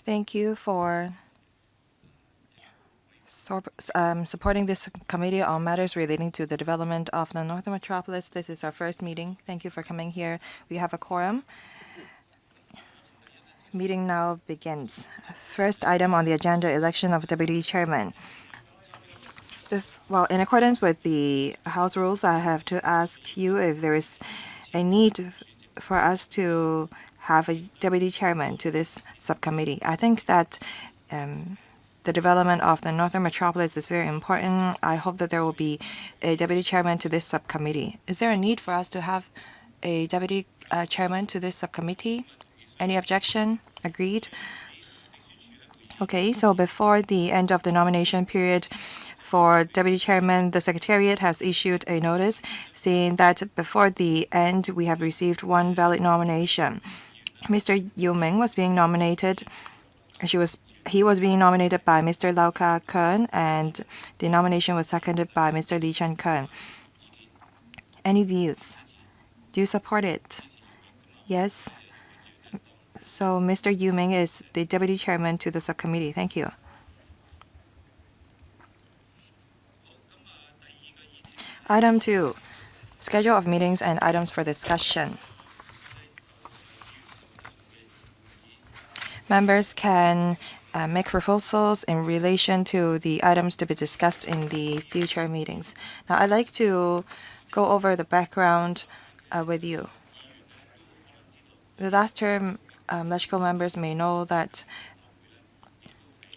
Thank you for supporting this committee on matters relating to the development of the Northern Metropolis. This is our first meeting. Thank you for coming here. We have a quorum. Meeting now begins. First item on the agenda, election of deputy chairman. In accordance with the House rules, I have to ask you if there is a need for us to have a deputy chairman to this subcommittee. I think that the development of the Northern Metropolis is very important. I hope that there will be a deputy chairman to this subcommittee. Is there a need for us to have a deputy chairman to this subcommittee? Any objection? Agreed? Okay, so before the end of the nomination period for deputy chairman, the Secretariat has issued a notice saying that before the end, we have received one valid nomination. Mr. Yu Ming was being nominated. He was being nominated by Mr. Lau Ka-keun, and the nomination was seconded by Mr. Lee Chen-keun. Any views? Do you support it? Yes. So Mr. Yu Ming is the deputy chairman to the subcommittee. Thank you. Item 2, schedule of meetings and items for discussion. Members can make proposals in relation to the items to be discussed in the future meetings. Now, I'd like to go over the background with you. The last term, LegCo members may know that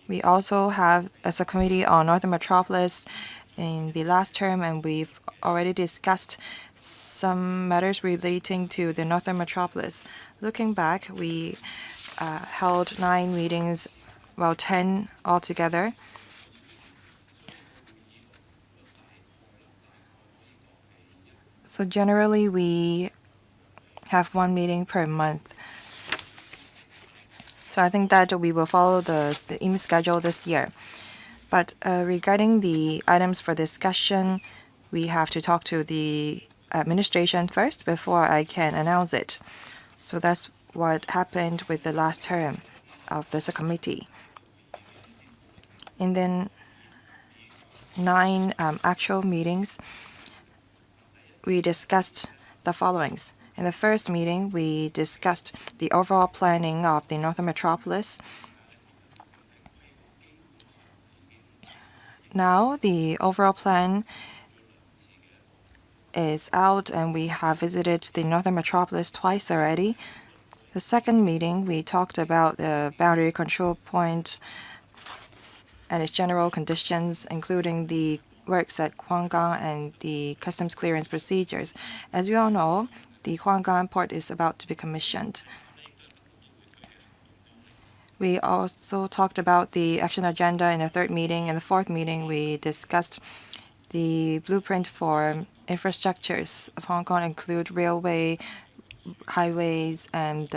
we also have a subcommittee on Northern Metropolis in the last term, and we've already discussed some matters relating to the Northern Metropolis. Looking back, we held 9 meetings, 10 altogether. So generally, we have 1 meeting per month. So I think that we will follow the same schedule this year. But regarding the items for discussion, we have to talk to the administration first before I can announce it. So that's what happened with the last term of the subcommittee. In the 9 actual meetings, we discussed the followings. In the first meeting, we discussed the overall planning of the Northern Metropolis. Now, the overall plan is out, and we have visited the Northern Metropolis twice already. The second meeting, we talked about the boundary control point and its general conditions, including the works at Huanggang and the customs clearance procedures. As we all know, the Huanggang port is about to be commissioned. We also talked about the action agenda in the third meeting. In the fourth meeting, we discussed the blueprint for infrastructures of Hong Kong, include railway, highways, and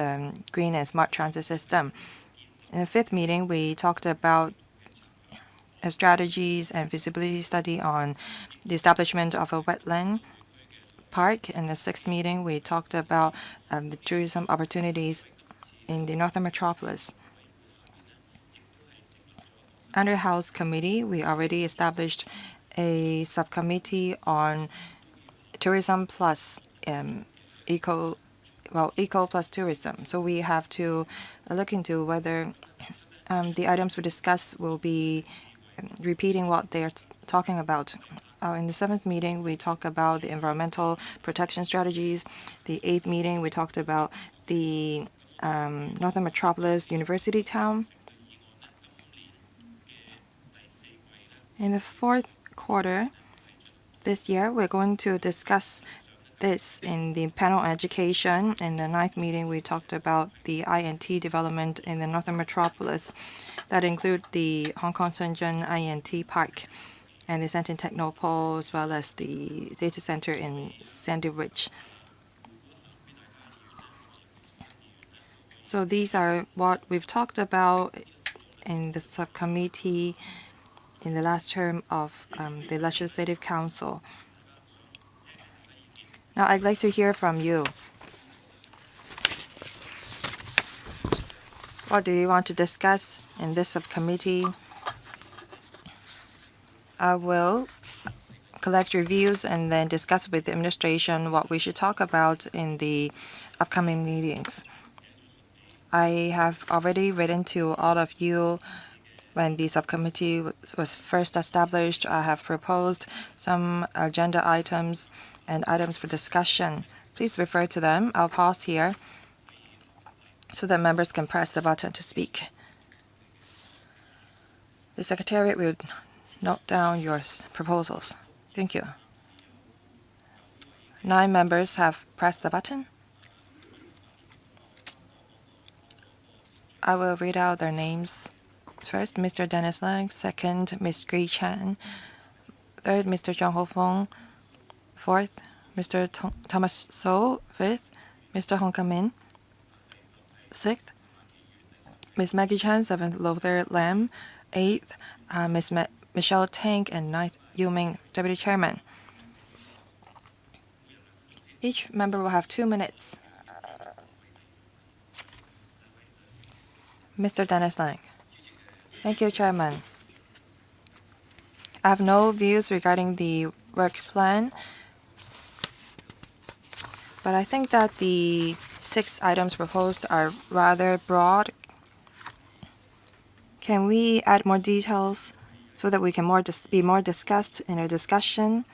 green and smart transit system. In the fifth meeting, we talked about strategies and feasibility study on the establishment of a wetland park. In the sixth meeting, we talked about the tourism opportunities in the Northern Metropolis. Under House Committee, we already established a subcommittee on tourism plus eco plus tourism. So we have to look into whether the items we discuss will be repeating what they're talking about. In the seventh meeting, we talked about the environmental protection strategies. The eighth meeting, we talked about the Northern Metropolis University Town. In the fourth quarter this year, we're going to discuss this in the panel on education. In the ninth meeting, we talked about the INT development in the Northern Metropolis. That include the Hong Kong Shenzhen INT Park and the Sandton Technopole, as well as the data center in Sandy Ridge. So these are what we've talked about in the subcommittee in the last term of the Legislative Council. Now I'd like to hear from you. What do you want to discuss in this subcommittee? I will collect your views and then discuss with the administration what we should talk about in the upcoming meetings. I have already written to all of you when the subcommittee was first established. I have proposed some agenda items and items for discussion. Please refer to them. I'll pause here so that members can press the button to speak. The Secretariat will note down your proposals. Thank you. 9 members have pressed the button. I will read out their names. First, Mr. Dennis Lang. Second, Ms. Gui Chan. Third, Mr. Zhang Hofeng. Fourth, Mr. Thomas So. Fifth, Mr. Hong Kamin. Sixth, Ms. Maggie Chan. Seventh, Lothar Lam. Eighth, Ms. Michelle Tang. And ninth, Yu Ming, Deputy Chairman. Each member will have 2 minutes. Mr. Dennis Lang. Thank you, Chairman. I have no views regarding the work plan, but I think that the 6 items proposed are rather broad. Can we add more details so that we can be more discussed in a discussion?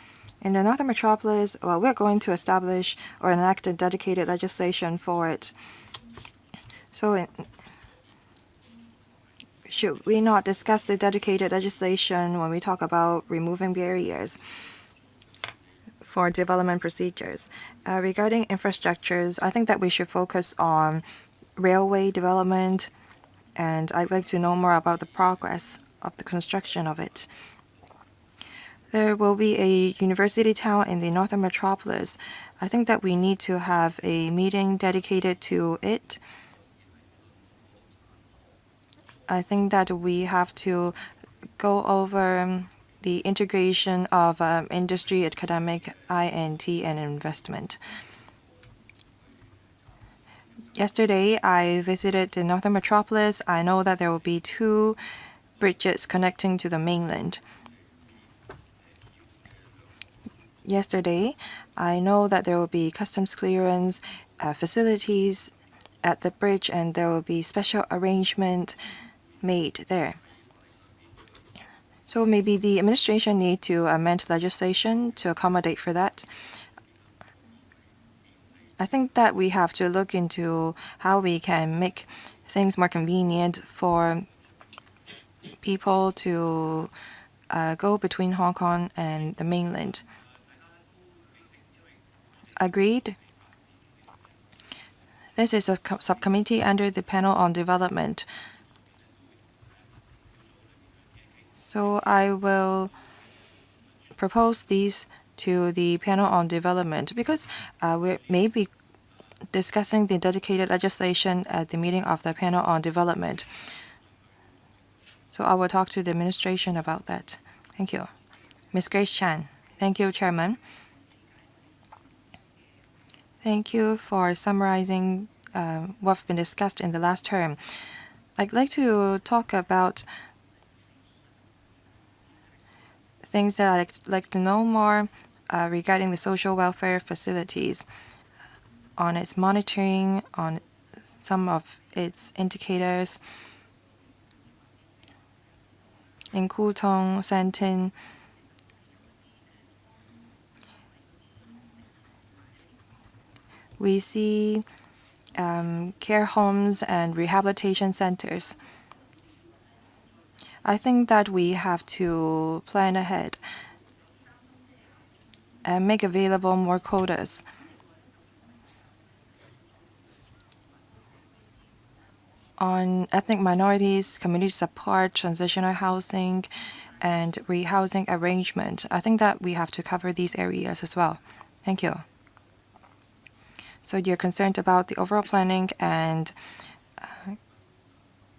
In the Northern Metropolis, well, we're going to establish or enact a dedicated legislation for it. So should we not discuss the dedicated legislation when we talk about removing barriers for development procedures? Regarding infrastructures, I think that we should focus on railway development, and I'd like to know more about the progress of the construction of it. There will be a university town in the Northern Metropolis. I think that we need to have a meeting dedicated to it. I think that we have to go over the integration of industry, academic, I&T, and investment. Yesterday, I visited the Northern Metropolis. I know that there will be 2 bridges connecting to the mainland. Yesterday, I know that there will be customs clearance facilities at the bridge, and there will be special arrangement made there. So maybe the administration need to amend legislation to accommodate for that. I think that we have to look into how we can make things more convenient for people to go between Hong Kong and the mainland. Agreed? This is a subcommittee under the panel on development. So I will propose these to the panel on development because we may be discussing the dedicated legislation at the meeting of the panel on development. So I will talk to the administration about that. Thank you. Ms. Grace Chan. Thank you, Chairman. Thank you for summarizing what's been discussed in the last term. I'd like to talk about things that I'd like to know more regarding the social welfare facilities, on its monitoring, on some of its indicators. In Kutong, Santin, we see care homes and rehabilitation centers. I think that we have to plan ahead and make available more quotas. On ethnic minorities, community support, transitional housing, and rehousing arrangement, I think that we have to cover these areas as well. Thank you. So you're concerned about the overall planning and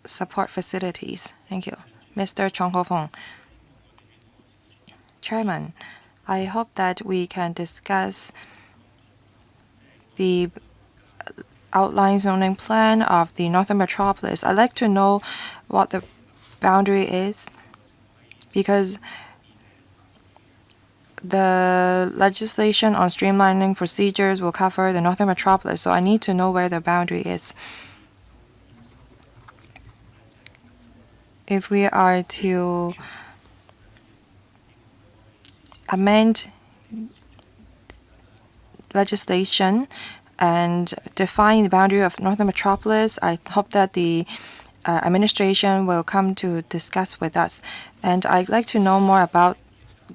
support facilities. Thank you. Mr. Chong Ho-fong. Chairman, I hope that we can discuss the outline zoning plan of the Northern Metropolis. I'd like to know what the boundary is, because the legislation on streamlining procedures will cover the Northern Metropolis, so I need to know where the boundary is. If we are to amend legislation and define the boundary of Northern Metropolis, I hope that the administration will come to discuss with us. And I'd like to know more about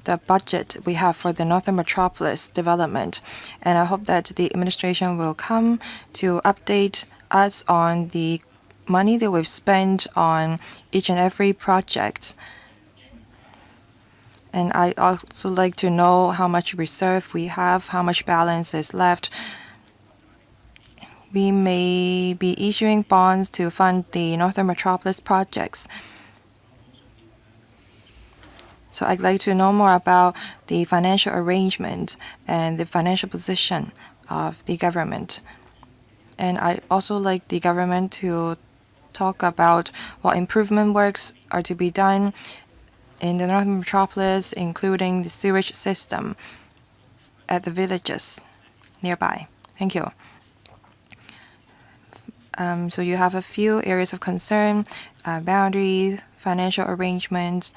the budget we have for the Northern Metropolis development. And I hope that the administration will come to update us on the money that we've spent on each and every project. And I also like to know how much reserve we have, how much balance is left. We may be issuing bonds to fund the Northern Metropolis projects. So I'd like to know more about the financial arrangement and the financial position of the government. And I also like the government to talk about what improvement works are to be done in the Northern Metropolis, including the sewage system at the villages nearby. Thank you. So you have a few areas of concern: boundary, financial arrangements,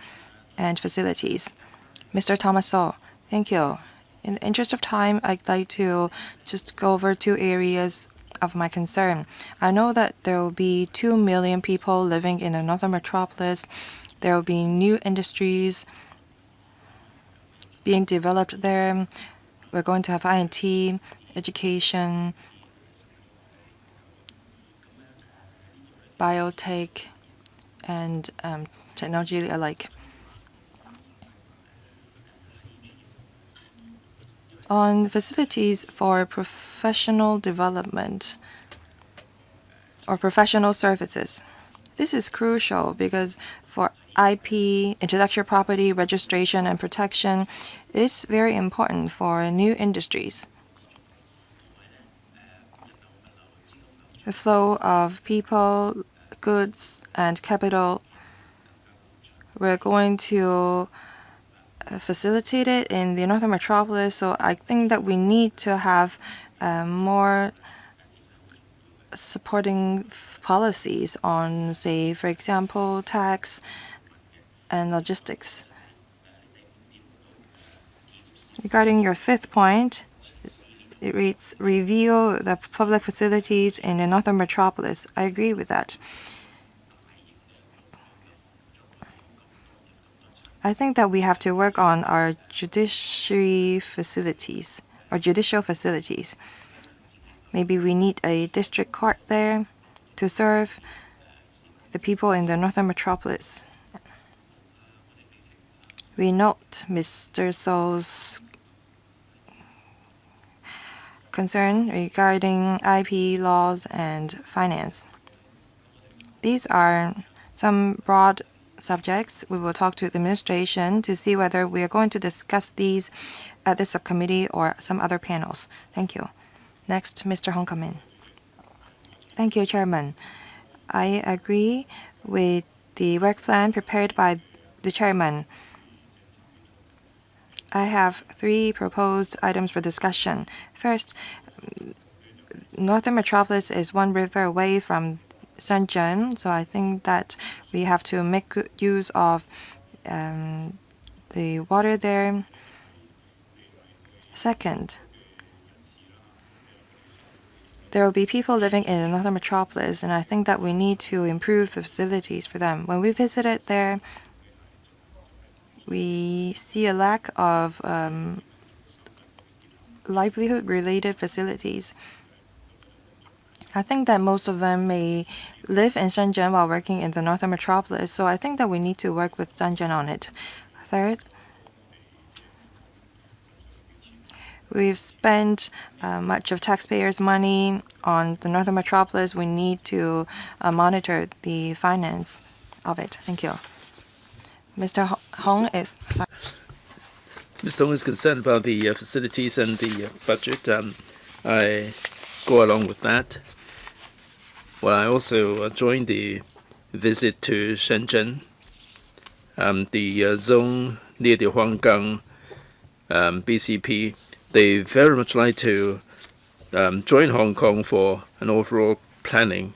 and facilities. Mr. Thomaso, thank you. In the interest of time, I'd like to just go over 2 areas of my concern. I know that there will be 2 million people living in the Northern Metropolis. There will be new industries being developed there. We're going to have INT, education, biotech, and technology alike. On facilities for professional development or professional services, this is crucial because for IP, intellectual property registration and protection, it's very important for new industries. The flow of people, goods, and capital, we're going to facilitate it in the Northern Metropolis, so I think that we need to have more supporting policies on, say, for example, tax and logistics. Regarding your 5th point, it reads, review the public facilities in the Northern Metropolis. I agree with that. I think that we have to work on our judicial facilities. Maybe we need a district court there to serve the people in the Northern Metropolis. We note Mr. So's concern regarding IP laws and finance. These are some broad subjects. We will talk to the administration to see whether we are going to discuss these at the subcommittee or some other panels. Thank you. Next, Mr. Hong come in. Thank you, Chairman. I agree with the work plan prepared by the Chairman. I have 3 proposed items for discussion. First, Northern Metropolis is 1 river away from Shenzhen, so I think that we have to make good use of the water there. Second, there will be people living in the Northern Metropolis, and I think that we need to improve the facilities for them. When we visited there, we see a lack of livelihood-related facilities. I think that most of them may live in Shenzhen while working in the Northern Metropolis, so I think that we need to work with Shenzhen on it. Third, we've spent much of taxpayers' money on the Northern Metropolis. We need to monitor the finance of it. Thank you. Mr. Hong is... Sorry. Mr. Hong is concerned about the facilities and the budget. I go along with that. Well, I also joined the visit to Shenzhen, the zone near the Huanggang BCP. They very much like to join Hong Kong for an overall planning.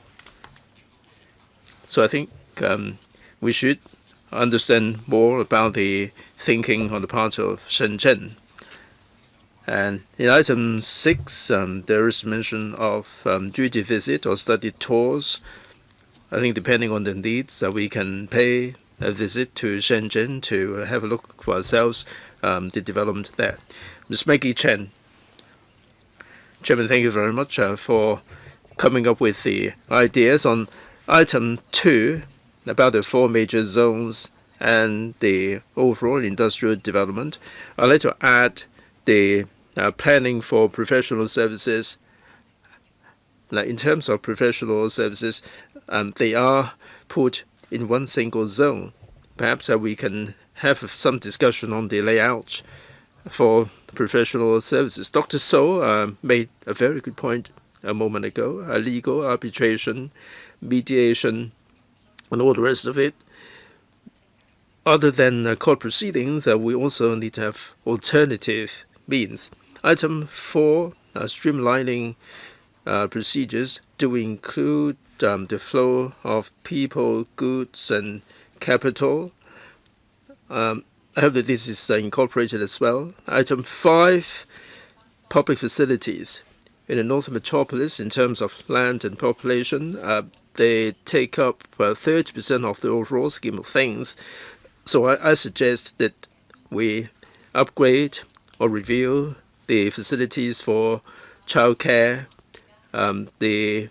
So I think we should understand more about the thinking on the part of Shenzhen. And in item 6, there is mention of duty visit or study tours. I think depending on the needs, we can pay a visit to Shenzhen to have a look for ourselves, the development there. Ms. Maggie Chen. Chairman, thank you very much for coming up with the ideas on item 2 about the 4 major zones and the overall industrial development. I'd like to add the planning for professional services. Now, in terms of professional services, they are put in one single zone. Perhaps we can have some discussion on the layout for professional services. Dr. So made a very good point a moment ago. Legal arbitration, mediation, and all the rest of it. Other than court proceedings, we also need to have alternative means. Item 4, streamlining procedures do include the flow of people, goods, and capital. I hope that this is incorporated as well. Item 5, public facilities. In the North Metropolis, in terms of land and population, they take up 30% of the overall scheme of things. So I suggest that we upgrade or review the facilities for childcare, the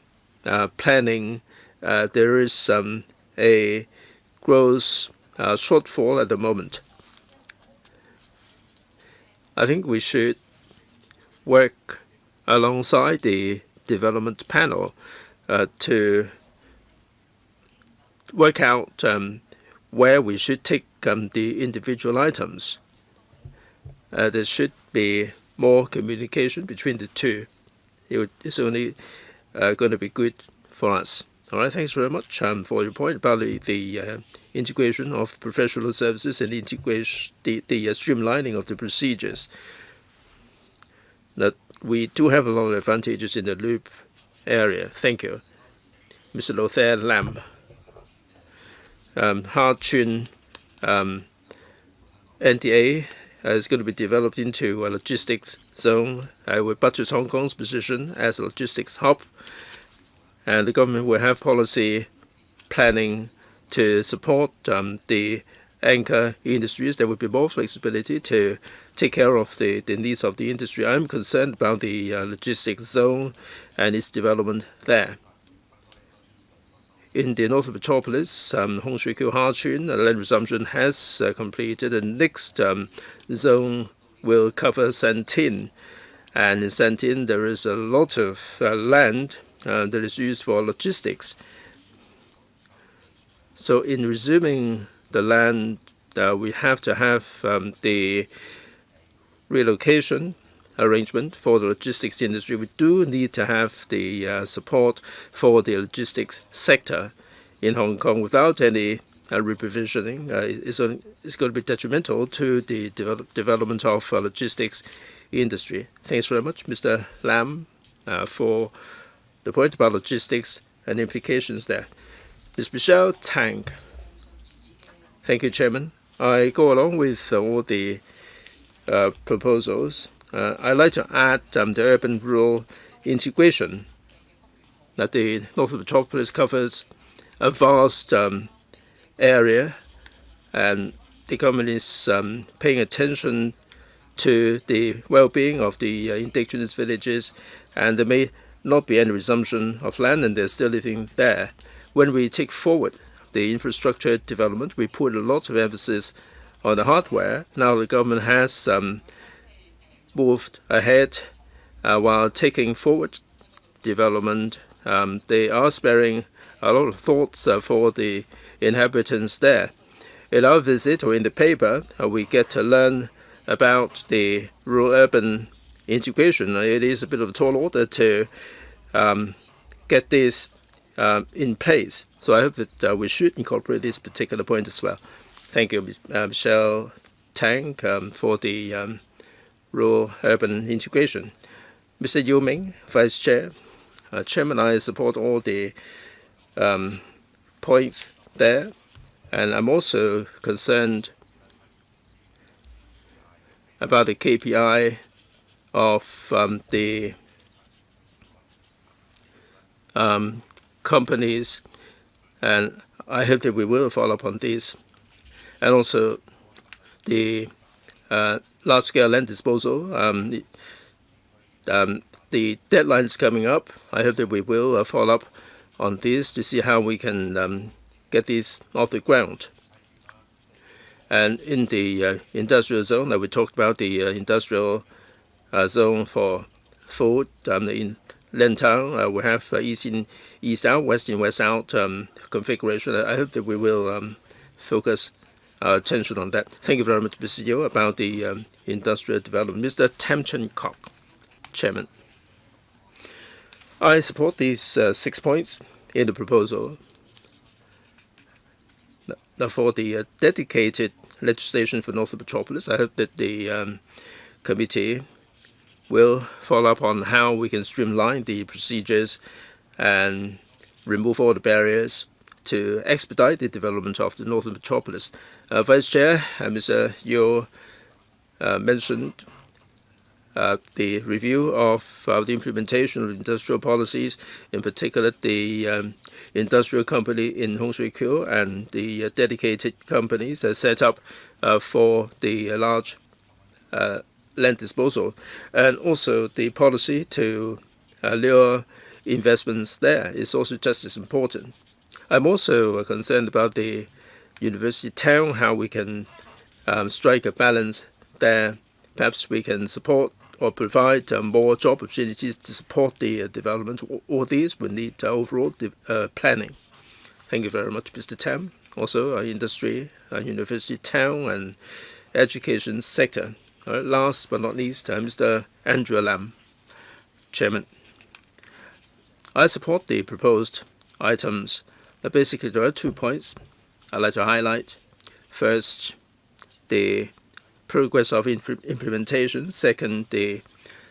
planning. There is a gross shortfall at the moment. I think we should work alongside the development panel to work out where we should take the individual items. There should be more communication between the two. It's only going to be good for us. All right, thanks very much for your point about the integration of professional services and the streamlining of the procedures. That we do have a lot of advantages in the loop area. Thank you. Mr. Lothair Lam. Harchun NDA is going to be developed into a logistics zone with buttress Hong Kong's position as a logistics hub. And the government will have policy planning to support the anchor industries. There will be more flexibility to take care of the needs of the industry. I'm concerned about the logistics zone and its development there. In the North Metropolis, Hong Shui Kiu Harchun, land resumption has completed. The next zone will cover Santin. And in Santin, there is a lot of land that is used for logistics. So in resuming the land, we have to have the relocation arrangement for the logistics industry. We do need to have the support for the logistics sector in Hong Kong. Without any reprovisioning, it's going to be detrimental to the development of logistics industry. Thanks very much, Mr. Lam, for the point about logistics and implications there. Ms. Michelle Tang. Thank you, Chairman. I go along with all the proposals. I'd like to add the urban-rural integration. That the North Metropolis covers a vast area, and the government is paying attention to the well-being of the indigenous villages, and there may not be any resumption of land, and they're still living there. When we take forward the infrastructure development, we put a lot of emphasis on the hardware. Now the government has moved ahead while taking forward development. They are sparing a lot of thoughts for the inhabitants there. In our visit or in the paper, we get to learn about the rural-urban integration. It is a bit of a tall order to get this in place. So I hope that we should incorporate this particular point as well. Thank you, Michelle Tang, for the rural-urban integration. Mr. Yu Ming, Vice Chair. Chairman, I support all the points there, and I'm also concerned about the KPI of the companies, and I hope that we will follow up on this. And also the large-scale land disposal. The deadline is coming up. I hope that we will follow up on this to see how we can get this off the ground. And in the industrial zone, we talked about the industrial zone for food. In Lantau, we have east in east out, west in west out configuration. I hope that we will focus our attention on that. Thank you very much, Mr. Yeo, about the industrial development. Mr. Tam Chen Kok, Chairman. I support these 6 points in the proposal. Now, for the dedicated legislation for Northern Metropolis, I hope that the committee will follow up on how we can streamline the procedures and remove all the barriers to expedite the development of the Northern Metropolis. Vice Chair, Mr. Yeo mentioned the review of the implementation of industrial policies, in particular the industrial company in Hong Shui Kiu and the dedicated companies that set up for the large land disposal, and also the policy to lure investments there is also just as important. I'm also concerned about the university town, how we can strike a balance there. Perhaps we can support or provide more job opportunities to support the development. All these will need overall planning. Thank you very much, Mr. Tam. Also, industry, university town, and education sector. Last but not least, Mr. Andrew Lam, Chairman. I support the proposed items. Basically, there are 2 points I'd like to highlight. First, the progress of implementation. Second, the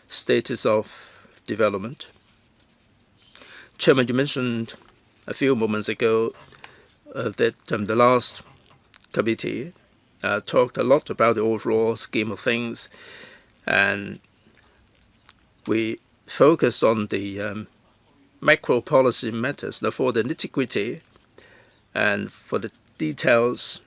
status of development. Chairman, you mentioned a few moments ago that the last committee talked a lot about the overall scheme of things, and we focused on the macro policy matters. Now, for the nitty-gritty and for the details,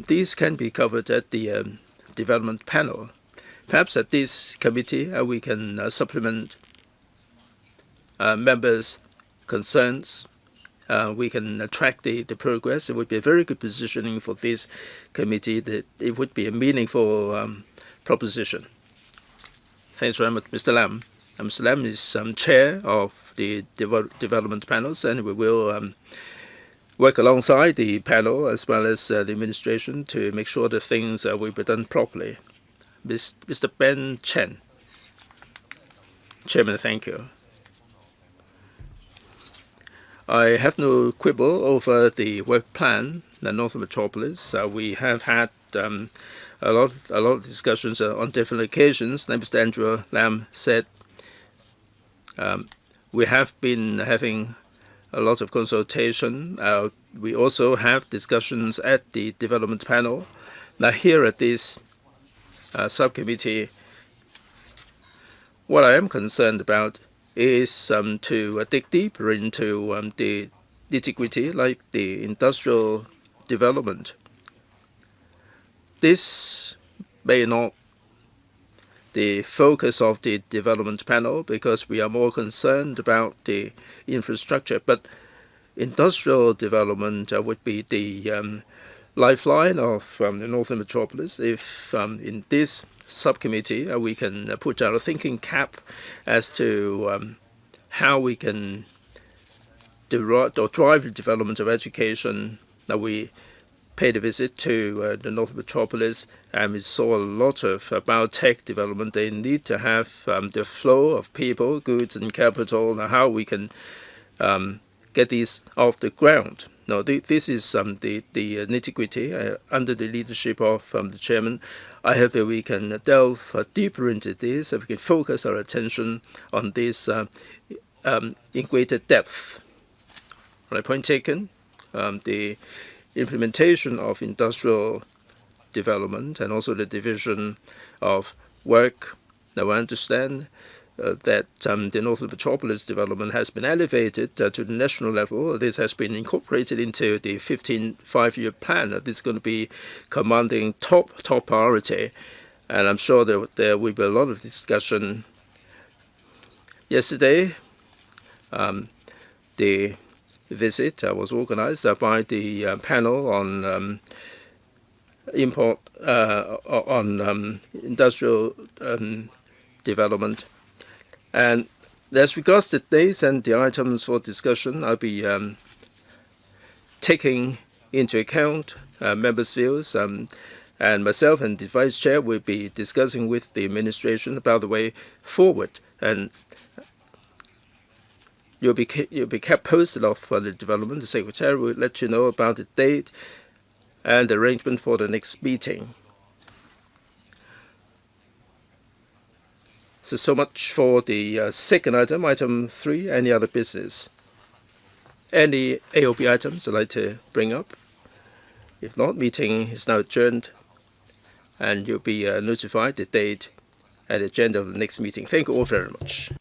these can be covered at the development panel. Perhaps at this committee we can supplement members' concerns. We can track the progress. It would be a very good positioning for this committee. That it would be a meaningful proposition. Thanks very much, Mr. Lam. Mr. Lam is chair of the development panels, and we will work alongside the panel as well as the administration to make sure that things will be done properly. Mr. Ben Chen. Chairman, thank you. I have no quibble over the work plan, the Northern Metropolis. We have had a lot of discussions on different occasions. Like Mr. Andrew Lam said, we have been having a lot of consultation. We also have discussions at the development panel. Now, here at this subcommittee, what I am concerned about is to dig deeper into the nitty-gritty, like the industrial development. This may not the focus of the development panel because we are more concerned about the infrastructure, but industrial development would be the lifeline of the Northern Metropolis. If in this subcommittee we can put out a thinking cap as to how we can drive the development of education, that we paid a visit to the North Metropolis, and we saw a lot of biotech development. They need to have the flow of people, goods, and capital, and how we can get these off the ground. Now, this is the nitty-gritty under the leadership of the chairman. I hope that we can delve deeper into this, and we can focus our attention on this in greater depth. Right, point taken. The implementation of industrial development and also the division of work. Now, I understand that the Northern Metropolis development has been elevated to the national level. This has been incorporated into the 15 5-year plan. This is going to be commanding top priority, and I'm sure there will be a lot of discussion. Yesterday, the visit was organized by the panel on import on industrial development. And as regards the dates and the items for discussion, I'll be taking into account members' views, and myself and the Vice Chair will be discussing with the administration about the way forward. And you'll be kept posted of the development. The Secretary will let you know about the date and the arrangement for the next meeting. So much for the second item. Item 3, any other business? Any AOB items I'd like to bring up? If not, meeting is now adjourned, and you'll be notified the date and agenda of the next meeting. Thank you all very much.